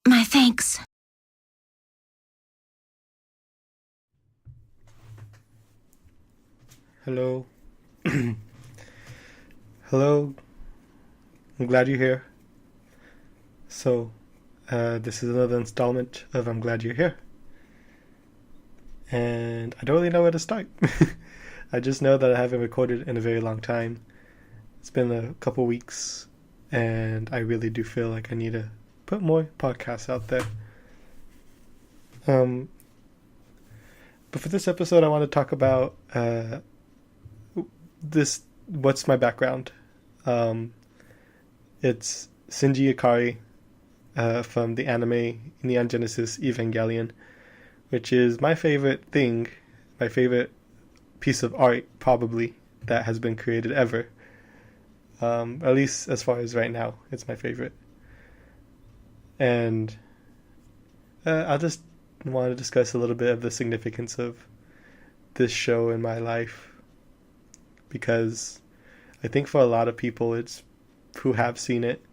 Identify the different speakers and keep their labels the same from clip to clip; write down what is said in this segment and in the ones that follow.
Speaker 1: My thanks.
Speaker 2: Hello. Hello. I'm glad you're here. So, this is another installment of I'm Glad You're Here. And I don't really know where to start. I just know that I haven't recorded in a very long time. It's been a couple weeks, and I really do feel like I need to put more podcasts out there. Um, but for this episode, I want to talk about this. What's my background? Um, it's Shinji Ikari from the anime Neon Genesis Evangelion, which is my favorite thing, my favorite piece of art probably that has been created ever. At least as far as right now, it's my favorite. And I just want to discuss a little bit of the significance of this show in my life because I think for a lot of people, it's who have seen it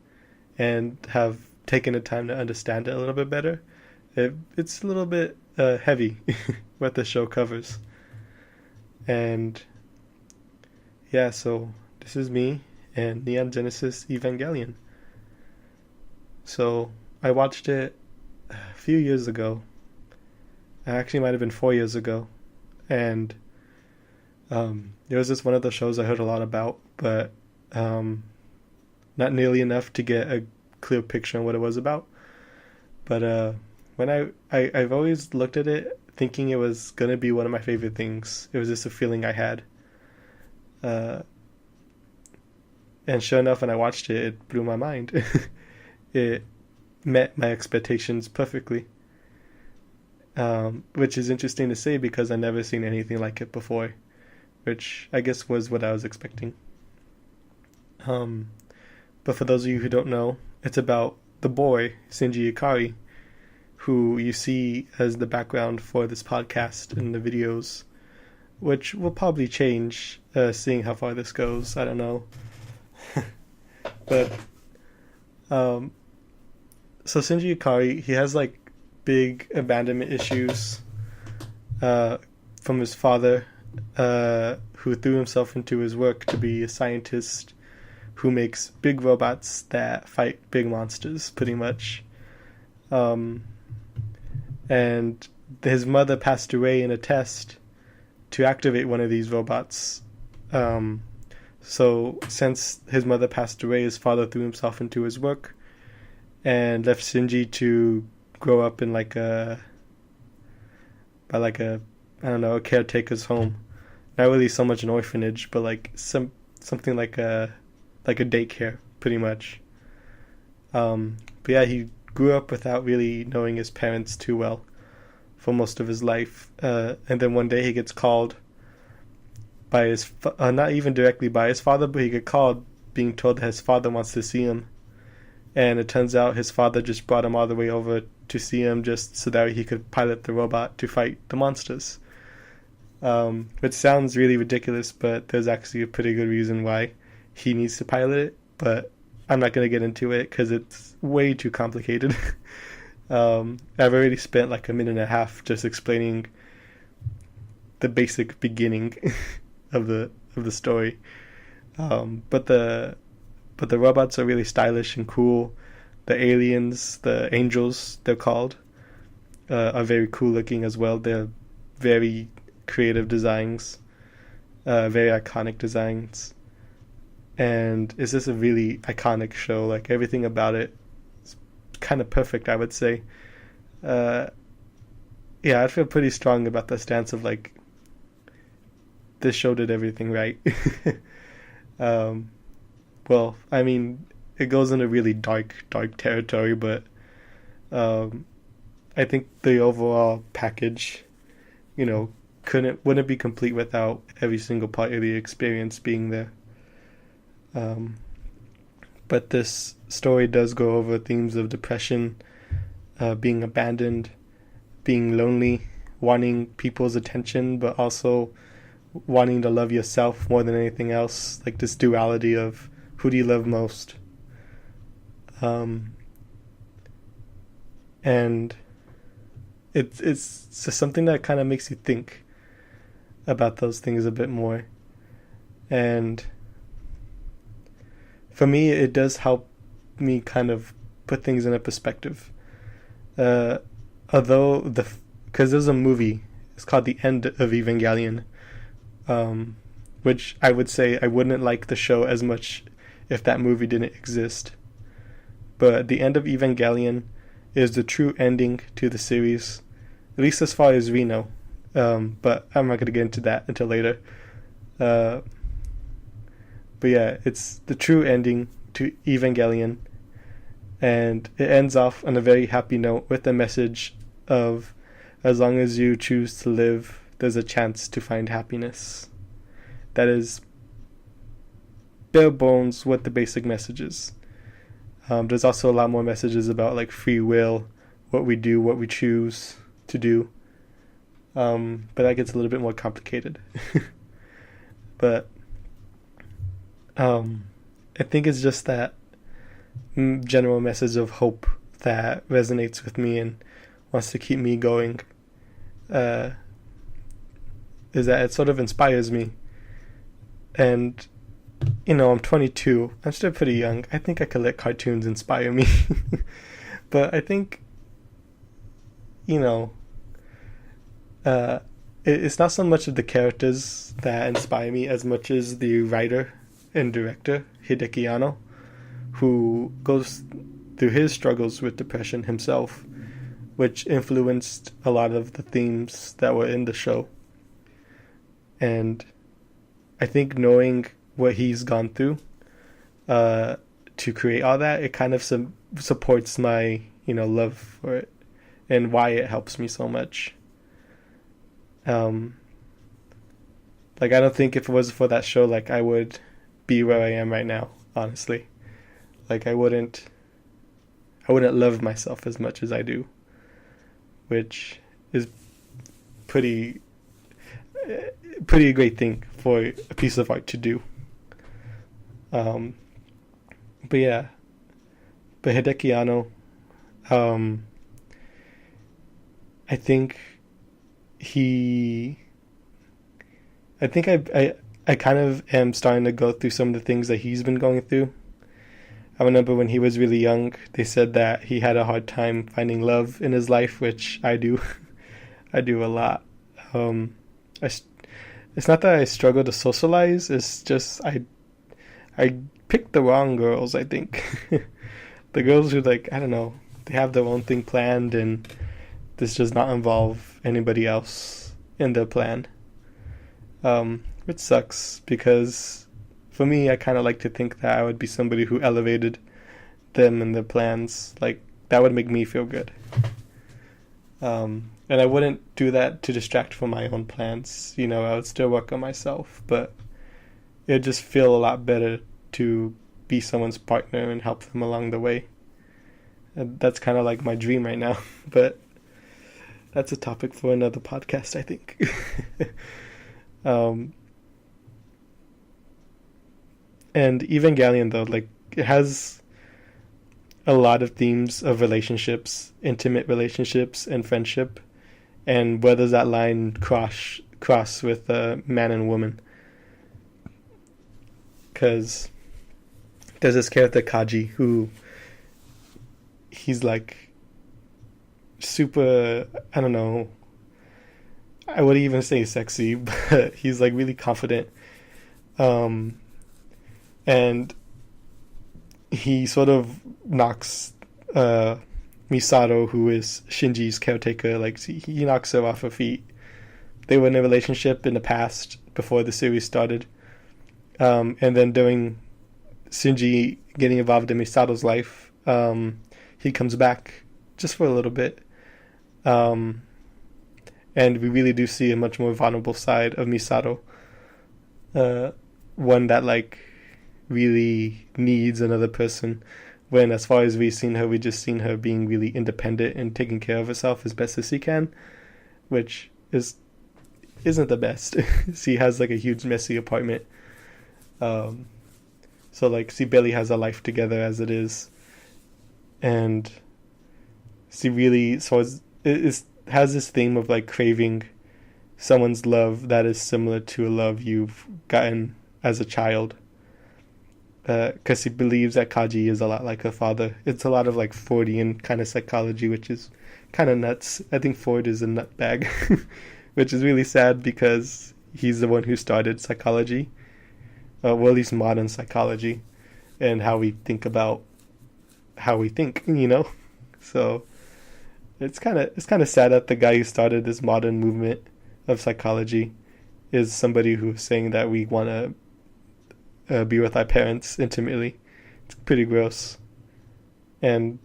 Speaker 2: and have taken the time to understand it a little bit better. It's a little bit heavy what the show covers. And yeah, so this is me and Neon Genesis Evangelion. So I watched it a few years ago. It actually might have been 4 years ago. And it was just one of the shows I heard a lot about, but not nearly enough to get a clear picture on what it was about. But when I've always looked at it thinking it was gonna be one of my favorite things. It was just a feeling I had. Uh, and sure enough, when I watched it, it blew my mind. It met my expectations perfectly, which is interesting to say because I've never seen anything like it before, which I guess was what I was expecting. Um, but for those of you who don't know, it's about the boy, Shinji Ikari, who you see as the background for this podcast in the videos, which will probably change seeing how far this goes. I don't know. But um, so Shinji Ikari, he has like big abandonment issues uh, from his father, who threw himself into his work to be a scientist who makes big robots that fight big monsters, pretty much. Um, and his mother passed away in a test to activate one of these robots. Um, so since his mother passed away, his father threw himself into his work and left Shinji to grow up in by I don't know, a caretaker's home. Not really so much an orphanage, but like something like a daycare, pretty much. But yeah, he grew up without really knowing his parents too well for most of his life, and then one day he gets called by not even directly by his father, but he get called, being told that his father wants to see him, and it turns out his father just brought him all the way over to see him just so that he could pilot the robot to fight the monsters. Which sounds really ridiculous, but there's actually a pretty good reason why he needs to pilot it. But I'm not going to get into it because it's way too complicated. I've already spent like a minute and a half just explaining the basic beginning of the story. But the robots are really stylish and cool. The aliens, the angels, they're called, are very cool looking as well. They're very creative designs, very iconic designs, and it's just a really iconic show. Like everything about it is kind of perfect, I would say. Uh, yeah, I feel pretty strong about the stance of like this show did everything right. um, well, I mean, it goes into really dark territory, but um, I think the overall package, you know, couldn't wouldn't be complete without every single part of the experience being there. Um, but this story does go over themes of depression, being abandoned, being lonely, wanting people's attention, but also wanting to love yourself more than anything else. Like this duality of who do you love most? Um, and it's just something that kind of makes you think about those things a bit more. And for me, it does help me kind of put things in a perspective. Uh, Although because there's a movie, it's called The End of Evangelion, which I would say I wouldn't like the show as much if that movie didn't exist. But The End of Evangelion is the true ending to the series, at least as far as we know. But I'm not going to get into that until later. But yeah, it's the true ending to Evangelion, and it ends off on a very happy note with the message of, as long as you choose to live, there's a chance to find happiness. That is bare bones what the basic message is. There's also a lot more messages about like free will, what we do, what we choose to do. But that gets a little bit more complicated. But I think it's just that general message of hope that resonates with me and wants to keep me going. Is that it sort of inspires me. And, I'm 22. I'm still pretty young. I think I could let cartoons inspire me. But I think, it's not so much of the characters that inspire me as much as the writer and director, Hideki Anno, who goes through his struggles with depression himself, which influenced a lot of the themes that were in the show. And I think knowing what he's gone through to create all that, it kind of supports my, love for it and why it helps me so much. I don't think if it wasn't for that show, I would be where I am right now, honestly. I wouldn't love myself as much as I do, which is pretty great thing for a piece of art to do. But Hideki Anno, I think I kind of am starting to go through some of the things that he's been going through. I remember when he was really young, they said that he had a hard time finding love in his life, which I do. I do a lot. It's not that I struggle to socialize, it's just I picked the wrong girls, I think. The girls who, I don't know, they have their own thing planned, and this does not involve anybody else in their plan. Which sucks, because for me, I kind of like to think that I would be somebody who elevated them and their plans. That would make me feel good. And I wouldn't do that to distract from my own plans. I would still work on myself, but it would just feel a lot better to be someone's partner and help them along the way. And that's kind of my dream right now, but that's a topic for another podcast, I think. And Evangelion, though, it has a lot of themes of relationships, intimate relationships, and friendship, and where does that line cross with man and woman? Because there's this character Kaji who he's super, I don't know, I wouldn't even say sexy, but he's really confident. And he sort of knocks Misato, who is Shinji's caretaker, he knocks her off her feet. They were in a relationship in the past before the series started. And then during Shinji getting involved in Misato's life, he comes back just for a little bit. And we really do see a much more vulnerable side of Misato. One that really needs another person, when as far as we've seen her, we just seen her being really independent and taking care of herself as best as she can, which isn't the best. She has a huge messy apartment, so she barely has a life together as it is, and he really has this theme of like craving someone's love that is similar to a love you've gotten as a child. Because he believes that Kaji is a lot like her father. It's a lot of like Freudian kind of psychology, which is kind of nuts. I think Freud is a nutbag, which is really sad because he's the one who started psychology, well, at least modern psychology, and how we think about how we think, you know. So it's kind of sad that the guy who started this modern movement of psychology is somebody who's saying that we want to be with our parents intimately. It's pretty gross. But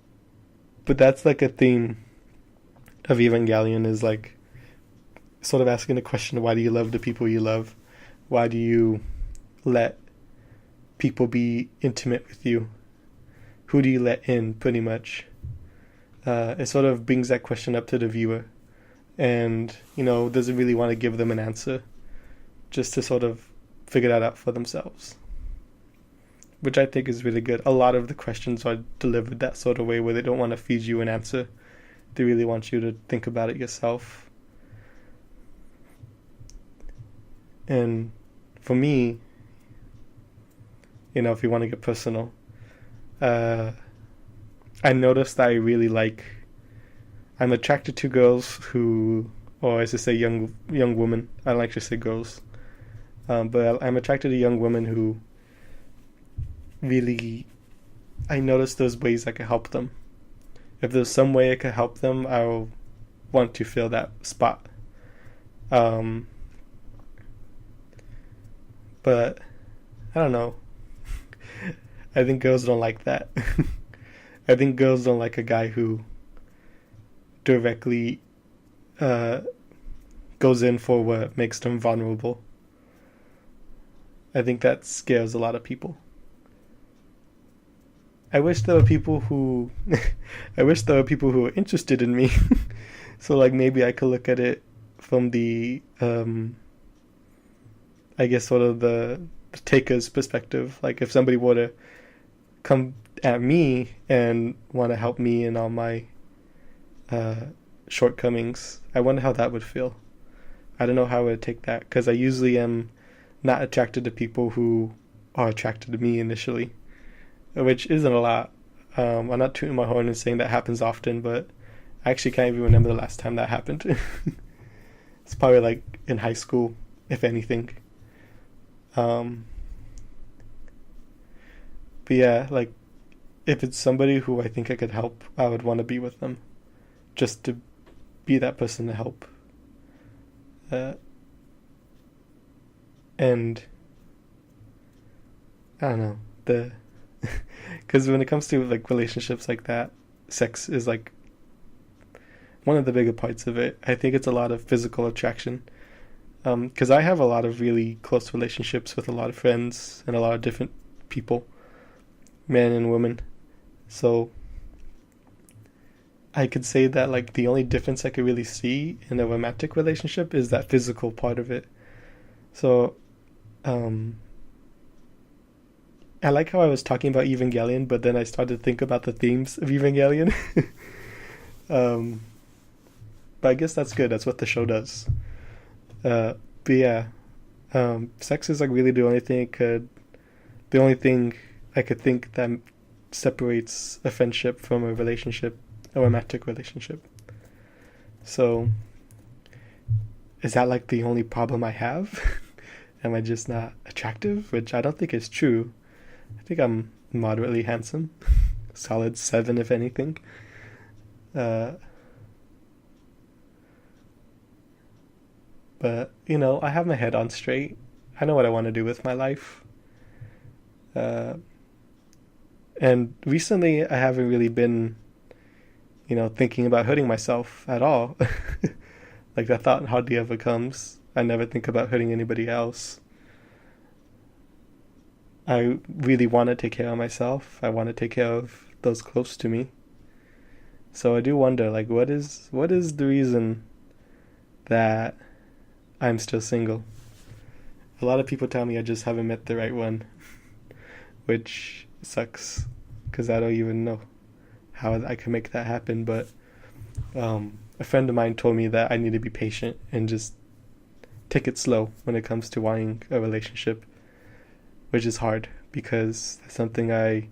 Speaker 2: that's like a theme of Evangelion, is like sort of asking the question, why do you love the people you love? Why do you let people be intimate with you? Who do you let in, pretty much? It sort of brings that question up to the viewer, and, you know, doesn't really want to give them an answer, just to sort of figure that out for themselves, which I think is really good. A lot of the questions are delivered that sort of way, where they don't want to feed you an answer. They really want you to think about it yourself. And for me, you know, if you want to get personal, I noticed that I really I'm attracted to girls who, or as I say, young women. I don't like to say girls. But I'm attracted to young women who really, I notice those ways I can help them. If there's some way I can help them, I'll want to fill that spot. But I don't know. I think girls don't like that. I think girls don't like a guy who directly goes in for what makes them vulnerable. I think that scares a lot of people. I wish there were people who were interested in me. So like maybe I could look at it from the I guess sort of the taker's perspective. Like if somebody were to come at me and want to help me in all my shortcomings, I wonder how that would feel. I don't know how I would take that, because I usually am not attracted to people who are attracted to me initially, which isn't a lot. I'm not tooting my horn and saying that happens often, but I actually can't even remember the last time that happened. It's probably like in high school, if anything. But yeah, like if it's somebody who I think I could help, I would want to be with them, just to be that person to help. And I don't know, because when it comes to like relationships like that, sex is like one of the bigger parts of it. I think it's a lot of physical attraction. Because I have a lot of really close relationships with a lot of friends and a lot of different people, men and women. So I could say that like the only difference I could really see in a romantic relationship is that physical part of it. So I like how I was talking about Evangelion, but then I started to think about the themes of Evangelion. But I guess that's good. That's what the show does. But yeah, sex is like really the only thing I could think that separates a friendship from a relationship, a romantic relationship. So, is that like the only problem I have? Am I just not attractive? Which I don't think is true. I think I'm moderately handsome. Solid 7 if anything. But, you know, I have my head on straight. I know what I want to do with my life. And recently I haven't really been, you know, thinking about hurting myself at all. Like that thought hardly ever comes. I never think about hurting anybody else. I really want to take care of myself. I want to take care of those close to me. So I do wonder, like, what is the reason that I'm still single? A lot of people tell me I just haven't met the right one, which sucks, because I don't even know how I can make that happen. But A friend of mine told me that I need to be patient and just take it slow when it comes to wanting a relationship, which is hard because that's something I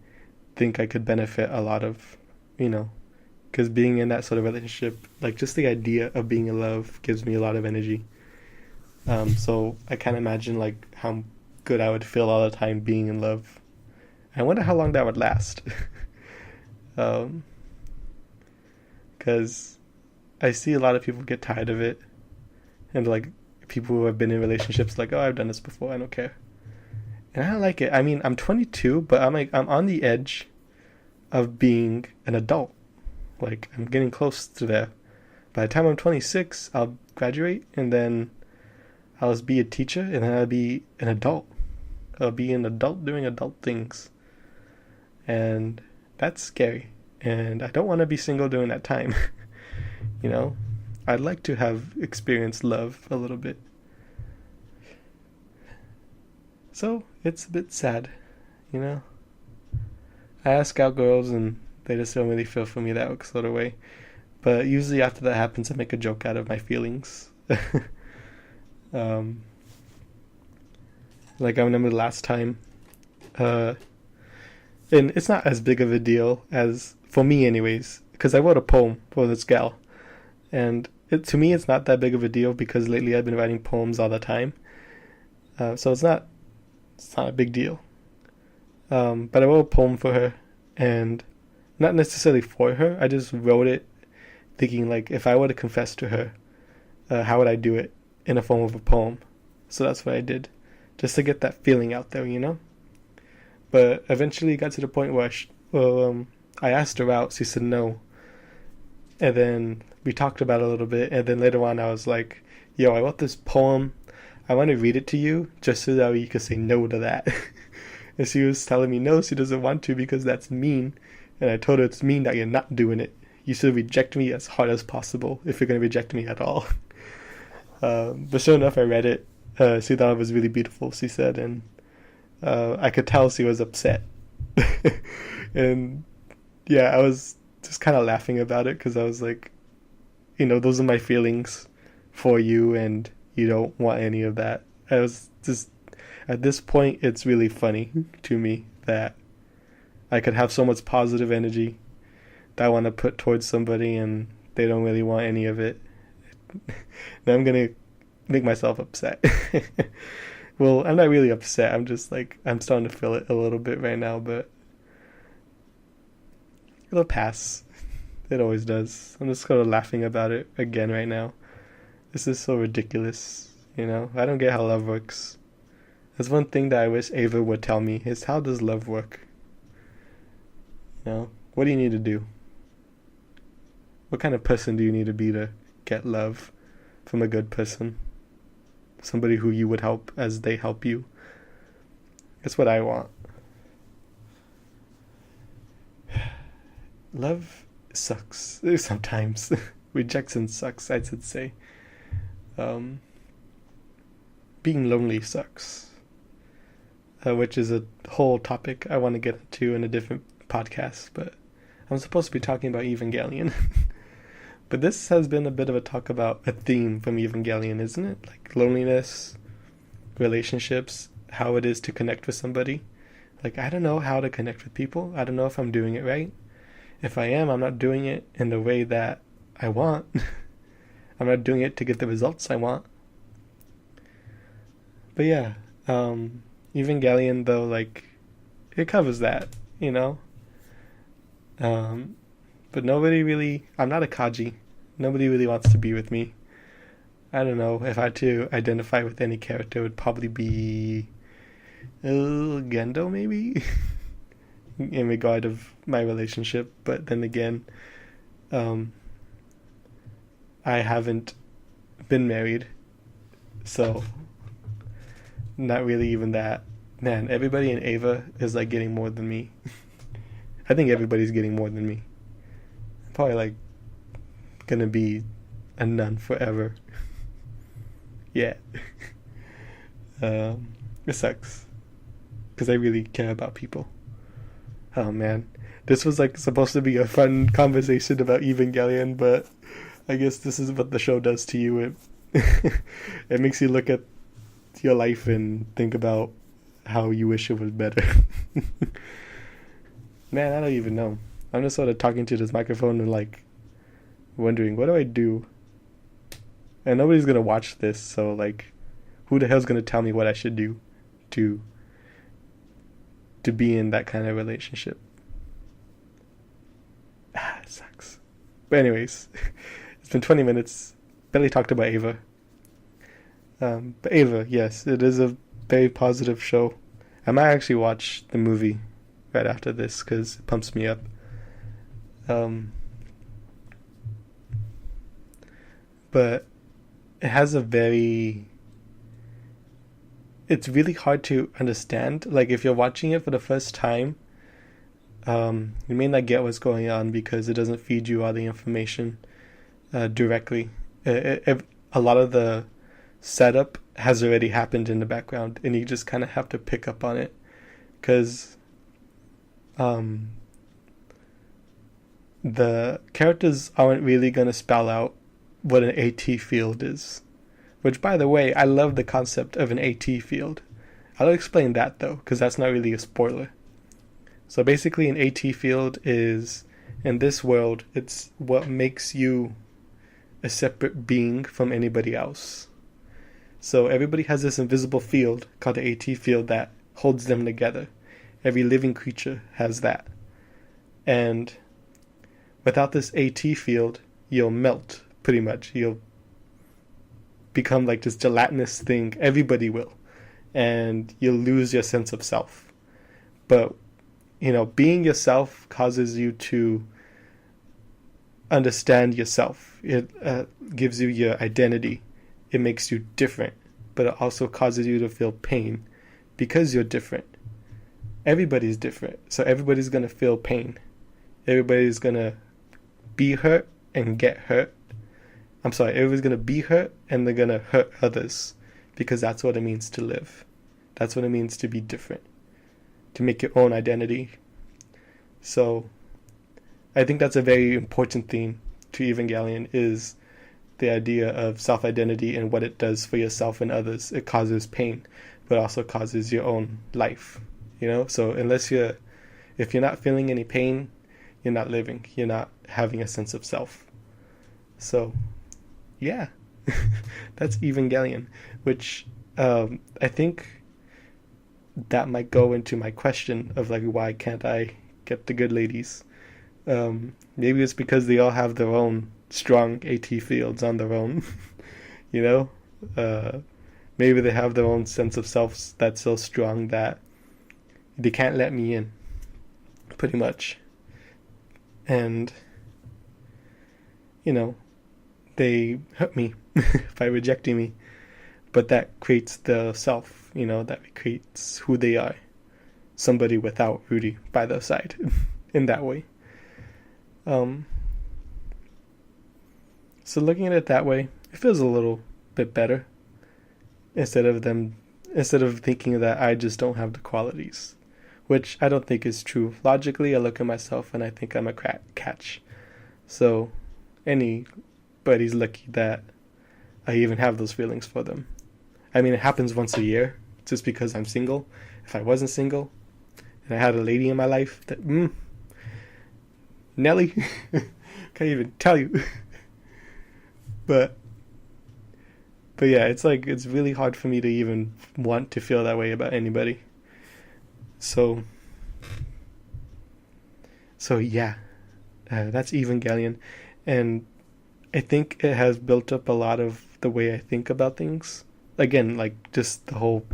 Speaker 2: think I could benefit a lot of, you know, because being in that sort of relationship, like just the idea of being in love gives me a lot of energy. So I can't imagine like how good I would feel all the time being in love. I wonder how long that would last. um, because I see a lot of people get tired of it, and like people who have been in relationships like, oh, I've done this before, I don't care, and I don't like it. I mean, I'm 22, but I'm on the edge of being an adult. Like I'm getting close to there. By the time I'm 26, I'll graduate, and then I'll be a teacher, and then I'll be an adult. I'll be an adult doing adult things, and that's scary. And I don't want to be single during that time. You know, I'd like to have experienced love a little bit. So it's a bit sad, you know. I ask out girls and they just don't really feel for me that sort of way. But usually after that happens, I make a joke out of my feelings. um, like I remember the last time, and it's not as big of a deal as for me, anyways, because I wrote a poem for this gal, and to me it's not that big of a deal because lately I've been writing poems all the time, so it's not a big deal. But I wrote a poem for her, and not necessarily for her. I just wrote it thinking like if I were to confess to her, how would I do it in a form of a poem? So that's what I did, just to get that feeling out there, you know. But eventually it got to the point where I asked her out. She said no, and then we talked about it a little bit, and then later on I was like, yo, I wrote this poem, I want to read it to you just so that you could say no to that. And she was telling me no, she doesn't want to because that's mean. And I told her it's mean that you're not doing it. You should reject me as hard as possible if you're going to reject me at all. But sure enough, I read it. She thought it was really beautiful, she said, and I could tell she was upset. And yeah, I was just kind of laughing about it because I was like, you know, those are my feelings for you, and you don't want any of that. I was just, at this point, it's really funny to me that I could have so much positive energy that I want to put towards somebody and they don't really want any of it. Now I'm going to make myself upset. Well, I'm not really upset. I'm just like, I'm starting to feel it a little bit right now, but it'll pass. It always does. I'm just kind of laughing about it again right now. This is so ridiculous, you know? I don't get how love works. That's one thing that I wish Ava would tell me, is how does love work? You know? What do you need to do? What kind of person do you need to be to get love from a good person? Somebody who you would help as they help you. That's what I want. Love sucks sometimes. Rejection sucks, I should say. Being lonely sucks. Which is a whole topic I want to get into in a different podcast, but I'm supposed to be talking about Evangelion. But this has been a bit of a talk about a theme from Evangelion, isn't it? Like loneliness, relationships, how it is to connect with somebody. Like, I don't know how to connect with people. I don't know if I'm doing it right. If I am, I'm not doing it in the way that I want. I'm not doing it to get the results I want. But yeah, Evangelion, though, like, it covers that, you know? But nobody really, I'm not a Kaji. Nobody really wants to be with me. I don't know, if I had to identify with any character, it would probably be Gendo, maybe? In regard of my relationship. But then again, I haven't been married, so not really even that. Man, everybody in Ava is like getting more than me. I think everybody's getting more than me. I'm probably like gonna be a nun forever. Yeah. It sucks because I really care about people. Oh man, This was like supposed to be a fun conversation about Evangelion, but I guess this is what the show does to you. It makes you look at your life and think about how you wish it was better. Man, I don't even know. I'm just sort of talking to this microphone and like wondering, what do I do? And nobody's gonna watch this, so like, who the hell's gonna tell me what I should do to be in that kind of relationship? It sucks. But anyways, it's been 20 minutes. Barely talked about Ava. But Ava, yes, it is a very positive show. I might actually watch the movie right after this because it pumps me up. But it has a very... It's really hard to understand. Like, if you're watching it for the first time, you may not get what's going on because it doesn't feed you all the information directly. A lot of the setup has already happened in the background, and you just kind of have to pick up on it. Because the characters aren't really going to spell out what an AT field is. Which, by the way, I love the concept of an AT field. I'll explain that, though, because that's not really a spoiler. So basically, an AT field is, in this world, it's what makes you a separate being from anybody else. So everybody has this invisible field called the AT field that holds them together. Every living creature has that. And without this AT field, you'll melt, pretty much. You'll become like this gelatinous thing. Everybody will. And you'll lose your sense of self. But, you know, being yourself causes you to understand yourself. It gives you your identity. It makes you different. But it also causes you to feel pain because you're different. Everybody's different. So everybody's going to feel pain. Everybody's going to be hurt and get hurt. I'm sorry, everybody's going to be hurt and they're going to hurt others because that's what it means to live. That's what it means to be different, to make your own identity. So I think that's a very important theme to Evangelion, is the idea of self-identity and what it does for yourself and others. It causes pain, but also causes your own life, you know? So if you're not feeling any pain, you're not living. You're not having a sense of self. So yeah, that's Evangelion, which I think that might go into my question of like, why can't I get the good ladies? Maybe it's because they all have their own strong AT fields on their own, you know? Maybe they have their own sense of self that's so strong that they can't let me in, pretty much. And, you know, they hurt me by rejecting me. But that creates the self, you know, that creates who they are. Somebody without Rudy by their side in that way. So looking at it that way, it feels a little bit better. Instead of thinking that I just don't have the qualities. Which I don't think is true. Logically, I look at myself and I think I'm a catch. So anybody's lucky that I even have those feelings for them. I mean, it happens once a year, just because I'm single. If I wasn't single, and I had a lady in my life that, Nelly, can't even tell you. But yeah, it's like, it's really hard for me to even want to feel that way about anybody. So yeah, that's Evangelion. And I think it has built up a lot of the way I think about things. Again, like just the whole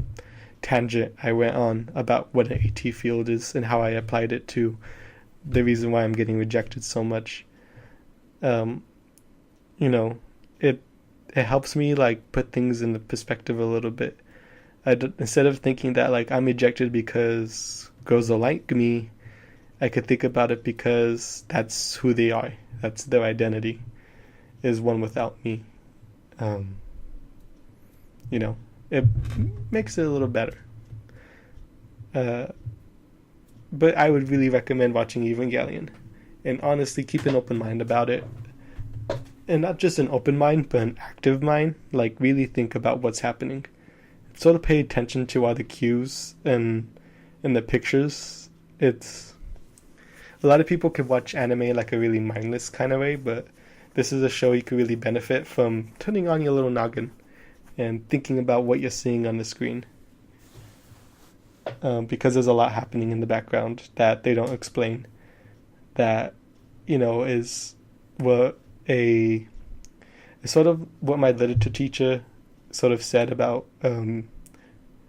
Speaker 2: tangent I went on about what an AT field is and how I applied it to the reason why I'm getting rejected so much. You know, it helps me like put things in the perspective a little bit. Instead of thinking that like I'm rejected because girls don't like me, I could think about it because that's who they are. That's their identity, is one without me. You know, it makes it a little better. but I would really recommend watching Evangelion. And honestly, keep an open mind about it. And not just an open mind, but an active mind. Like, really think about what's happening. Sort of pay attention to all the cues and the pictures. It's... A lot of people could watch anime like a really mindless kind of way, but this is a show you could really benefit from turning on your little noggin and thinking about what you're seeing on the screen. Because there's a lot happening in the background that they don't explain. That, is what sort of what my literature teacher sort of said about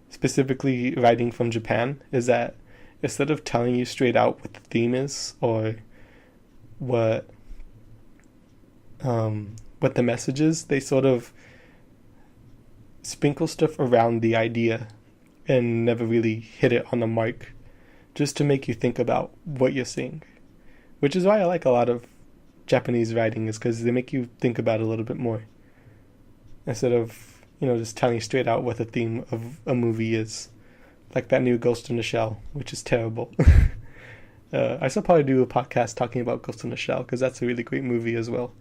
Speaker 2: specifically writing from Japan, is that instead of telling you straight out what the theme is or what the message is, they sort of sprinkle stuff around the idea and never really hit it on the mark, just to make you think about what you're seeing. Which is why I like a lot of Japanese writing, is because they make you think about it a little bit more. Instead of, just telling you straight out what the theme of a movie is. Like that new Ghost in the Shell, which is terrible. I should probably do a podcast talking about Ghost in the Shell, because that's a really great movie as well.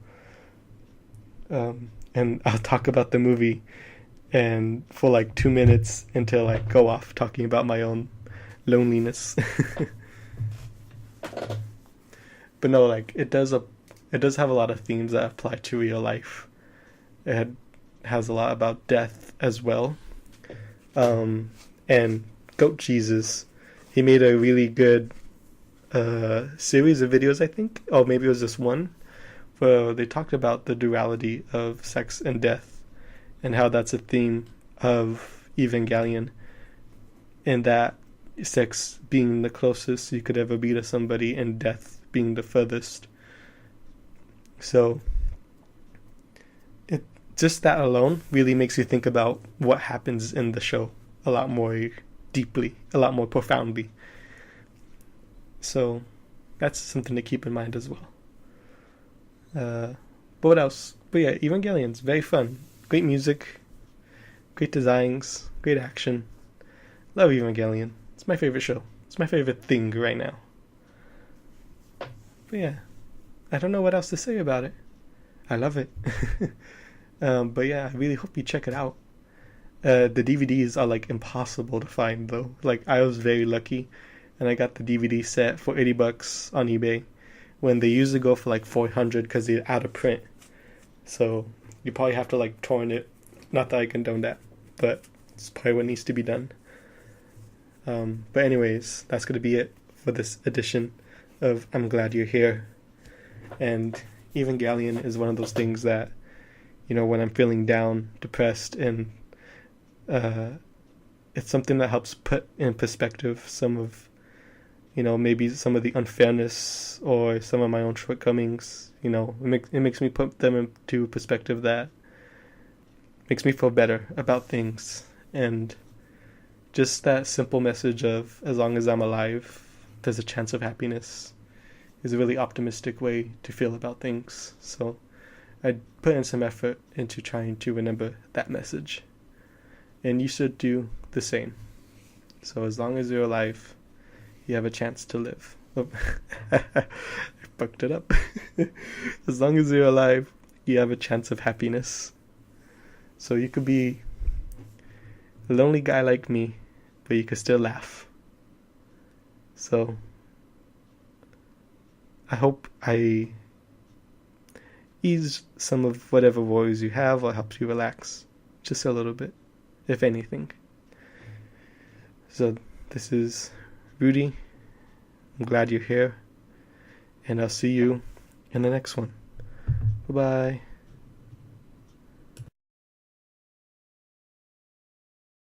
Speaker 2: And I'll talk about the movie and for like 2 minutes until I go off talking about my own loneliness. But no, like it does have a lot of themes that apply to real life. It has a lot about death as well. And Goat Jesus, he made a really good series of videos, I think. Oh, maybe it was just one, where they talked about the duality of sex and death and how that's a theme of Evangelion, and that sex being the closest you could ever be to somebody and death being the furthest. So just that alone really makes you think about what happens in the show a lot more deeply, a lot more profoundly. So that's something to keep in mind as well. But what else? But yeah, Evangelion's very fun. Great music, great designs, great action. Love Evangelion. It's my favorite show. It's my favorite thing right now. But yeah, I don't know what else to say about it. I love it. But yeah, I really hope you check it out. The DVDs are like impossible to find though. Like I was very lucky, and I got the DVD set for $80 on eBay, when they usually go for like $400 because they're out of print. So you probably have to like torrent it. Not that I condone that, but it's probably what needs to be done. But anyways, that's gonna be it for this edition of I'm Glad You're Here. And Evangelion is one of those things that, when I'm feeling down, depressed, and it's something that helps put in perspective some of, maybe some of the unfairness or some of my own shortcomings. It makes me put them into perspective that makes me feel better about things. And just that simple message of, as long as I'm alive, there's a chance of happiness, is a really optimistic way to feel about things. So I put in some effort into trying to remember that message. And you should do the same. So as long as you're alive, you have a chance to live. Oh, I fucked it up. As long as you're alive, you have a chance of happiness. So you could be a lonely guy like me, but you could still laugh. So I hope I ease some of whatever worries you have, or helps you relax just a little bit, if anything. So this is Rudy. I'm glad you're here, and I'll see you in the next one. Bye-bye.